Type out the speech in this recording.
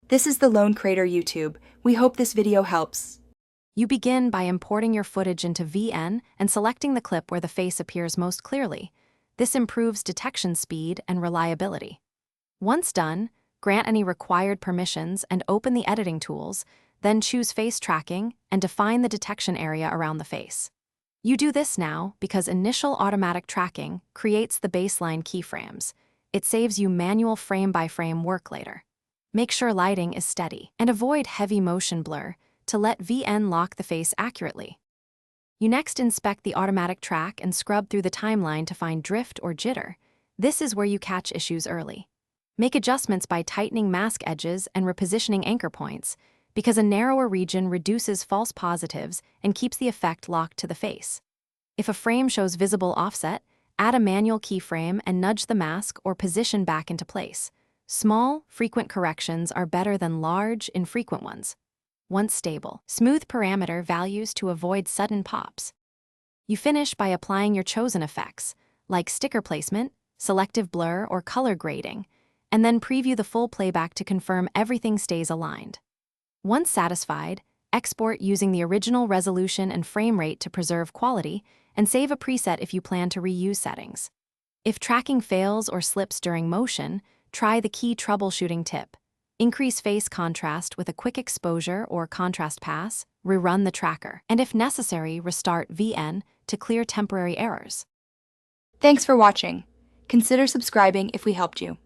This is the Lone Crater YouTube. We hope this video helps. You begin by importing your footage into VN and selecting the clip where the face appears most clearly. This improves detection speed and reliability. Once done, grant any required permissions and open the editing tools, then choose face tracking and define the detection area around the face. You do this now because initial automatic tracking creates the baseline keyframes. It saves you manual frame-by-frame work later. Make sure lighting is steady and avoid heavy motion blur to let VN lock the face accurately. You next inspect the automatic track and scrub through the timeline to find drift or jitter. This is where you catch issues early. Make adjustments by tightening mask edges and repositioning anchor points, because a narrower region reduces false positives and keeps the effect locked to the face. If a frame shows visible offset, add a manual keyframe and nudge the mask or position back into place. Small, frequent corrections are better than large, infrequent ones. Once stable, smooth parameter values to avoid sudden pops. You finish by applying your chosen effects, like sticker placement, selective blur, or color grading, and then preview the full playback to confirm everything stays aligned. Once satisfied, export using the original resolution and frame rate to preserve quality, and save a preset if you plan to reuse settings. If tracking fails or slips during motion, try the key troubleshooting tip. Increase face contrast with a quick exposure or contrast pass, rerun the tracker, and if necessary, restart VN to clear temporary errors. Thanks for watching. Consider subscribing if we helped you.